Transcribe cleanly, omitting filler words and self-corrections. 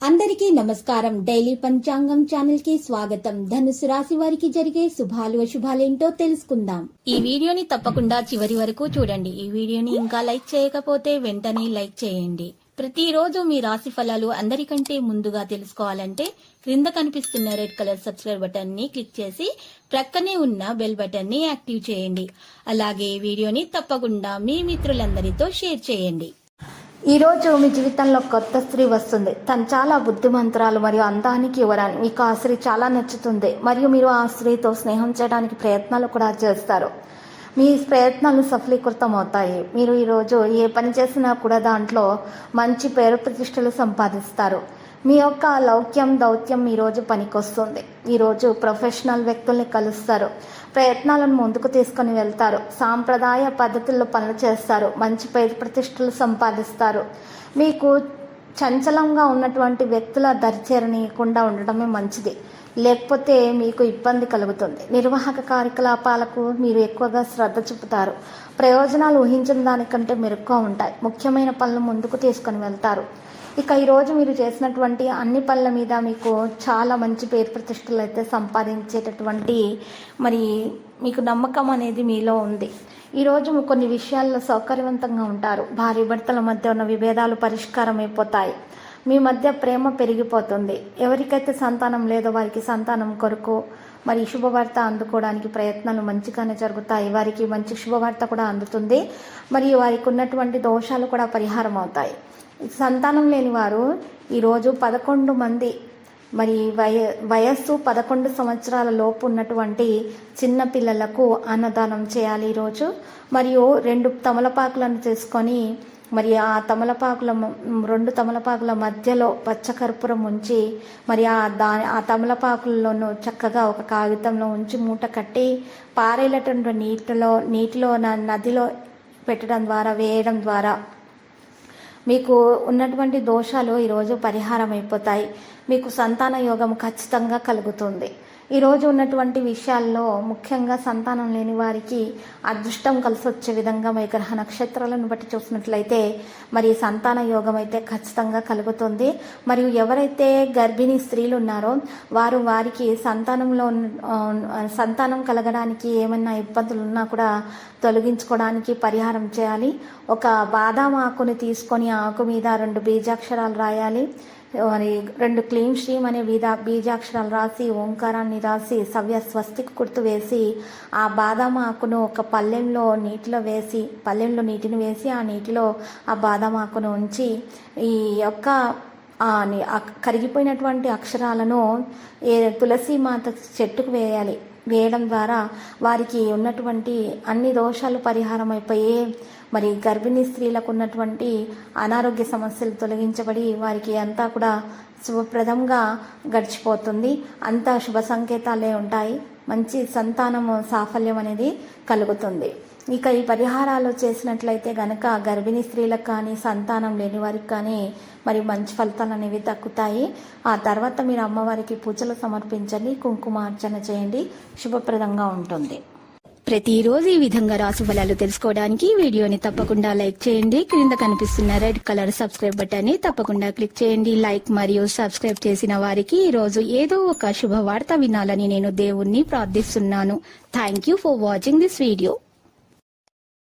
అందరికీ నమస్కారం. డైలీ పంచాంగం ఛానల్ కి స్వాగతం. ధనుసు రాశి వారికి జరిగే శుభాలు అశుభాలేంటో తెలుసుకుందాం. ఈ వీడియోని తప్పకుండా చివరి వరకు చూడండి. ఈ వీడియోని ఇంకా లైక్ చేయకపోతే వెంటనే లైక్ చేయండి. ప్రతిరోజు మీ రాశి ఫలాలు అందరికంటే ముందుగా తెలుసుకోవాలంటే క్రింద కనిపిస్తున్న రెడ్ కలర్ సబ్స్క్రైబ్ బటన్ ని క్లిక్ చేసి ప్రక్కనే ఉన్న బెల్ బటన్ ని యాక్టివ్ చేయండి. అలాగే వీడియోని తప్పకుండా మీ మిత్రులందరితో షేర్ చేయండి. ఈ రోజు మీ జీవితంలో కొత్త స్త్రీ వస్తుంది. తను చాలా బుద్ధిమంతురాలు మరియు అందానికి యువరాలు. మీకు ఆ స్త్రీ చాలా నచ్చుతుంది మరియు మీరు ఆ స్త్రీతో స్నేహం చేయడానికి ప్రయత్నాలు కూడా చేస్తారు. మీ ప్రయత్నాలు సఫలీకృతం అవుతాయి. మీరు ఈరోజు ఏ పని చేసినా కూడా దాంట్లో మంచి పేరు ప్రతిష్టలు సంపాదిస్తారు. మీ యొక్క లౌక్యం దౌత్యం ఈరోజు పనికొస్తుంది. ఈరోజు ప్రొఫెషనల్ వ్యక్తుల్ని కలుస్తారు. ప్రయత్నాలను ముందుకు తీసుకొని వెళ్తారు. సాంప్రదాయ పద్ధతుల్లో పనులు చేస్తారు. మంచి పేరు ప్రతిష్టలు సంపాదిస్తారు. మీకు చంచలంగా ఉన్నటువంటి వ్యక్తుల దరిచేరనీయకుండా ఉండటమే మంచిది, లేకపోతే మీకు ఇబ్బంది కలుగుతుంది. నిర్వాహక కార్యకలాపాలకు మీరు ఎక్కువగా శ్రద్ధ చూపుతారు. ప్రయోజనాలు ఊహించిన దానికంటే మెరుగ్గా ఉంటాయి. ముఖ్యమైన పనులు ముందుకు తీసుకొని వెళ్తారు. ఇక ఈరోజు మీరు చేసినటువంటి అన్ని పనుల మీద మీకు చాలా మంచి పేరు ప్రతిష్టలు అయితే సంపాదించేటటువంటి మీకు నమ్మకం అనేది మీలో ఉంది. ఈరోజు కొన్ని విషయాల్లో సౌకర్యవంతంగా ఉంటారు. భార్య భర్తల మధ్య ఉన్న విభేదాలు పరిష్కారం అయిపోతాయి. మీ మధ్య ప్రేమ పెరిగిపోతుంది. ఎవరికైతే సంతానం లేదో వారికి సంతానం కొరకు శుభవార్త అందుకోవడానికి ప్రయత్నాలు మంచిగానే జరుగుతాయి. వారికి మంచి శుభవార్త కూడా అందుతుంది. మరియు వారికి ఉన్నటువంటి దోషాలు కూడా పరిహారం అవుతాయి. సంతానం లేని వారు ఈరోజు 11 మంది వయస్సు 11 సంవత్సరాల లోపు ఉన్నటువంటి చిన్న పిల్లలకు అన్నదానం చేయాలి ఈరోజు. మరియు 2 తమలపాకులను తీసుకొని ఆ 2 తమలపాకుల మధ్యలో పచ్చకర్పూరం ఉంచి ఆ తమలపాకుల్లోనూ చక్కగా ఒక కాగితంలో ఉంచి మూట కట్టి పారేటటువంటి నీటిలో నదిలో పెట్టడం ద్వారా వేయడం ద్వారా మీకు ఉన్నటువంటి దోషాలు ఈరోజు పరిహారం అయిపోతాయి. మీకు సంతాన యోగం ఖచ్చితంగా కలుగుతుంది. ఈరోజు ఉన్నటువంటి విషయాల్లో ముఖ్యంగా సంతానం లేని వారికి అదృష్టం కలిసి వచ్చే విధంగా మీ గ్రహ నక్షత్రాలను బట్టి చూసినట్లయితే సంతాన యోగం అయితే ఖచ్చితంగా కలుగుతుంది. మరియు ఎవరైతే గర్భిణీ స్త్రీలు ఉన్నారో వారికి సంతానం కలగడానికి ఏమైనా ఇబ్బందులు ఉన్నా కూడా తొలగించుకోవడానికి పరిహారం చేయాలి. ఒక బాదాం ఆకుని తీసుకొని ఆకు మీద 2 బీజాక్షరాలు రాయాలి. 2 క్లీం శ్రీం అనే బీజాక్షరాలు రాసి ఓంకారాన్ని రాసి సవ్య స్వస్తికి గుర్తు వేసి ఆ బాదాం ఆకును ఒక పళ్ళెంలో నీటిని వేసి ఆ నీటిలో ఆ బాదాం ఆకును ఉంచి ఈ యొక్క కరిగిపోయినటువంటి అక్షరాలను తులసి మాత చెట్టుకు వేయడం ద్వారా వారికి ఉన్నటువంటి అన్ని దోషాలు పరిహారం అయిపోయి గర్భిణీ స్త్రీలకు ఉన్నటువంటి అనారోగ్య సమస్యలు తొలగించబడి వారికి అంతా కూడా శుభప్రదంగా గడిచిపోతుంది. అంతా శుభ సంకేతాలే ఉంటాయి. మంచి సంతానము సాఫల్యం అనేది కలుగుతుంది. ఇక ఈ పరిహారాలు చేసినట్లయితే గనక గర్భిణీ స్త్రీలకు కానీ సంతానం లేని వారికి కానీ మంచి ఫలితాలు అనేవి దక్కుతాయి. ఆ తర్వాత మీరు అమ్మవారికి పూజలు సమర్పించండి, కుంకుమార్చన చేయండి, శుభప్రదంగా ఉంటుంది. ప్రతిరోజు ఈ విధంగా రాశి ఫలాలు తెలుసుకోవడానికి వీడియోని తప్పకుండా లైక్ చేయండి. క్రింద కనిపిస్తున్న రెడ్ కలర్ సబ్స్క్రైబ్ బటన్ ని తప్పకుండా క్లిక్ చేయండి. లైక్ మరియు సబ్స్క్రైబ్ చేసిన వారికి ఈ రోజు ఏదో ఒక శుభవార్త వినాలని నేను దేవుణ్ణి ప్రార్థిస్తున్నాను. Thank you for watching this video.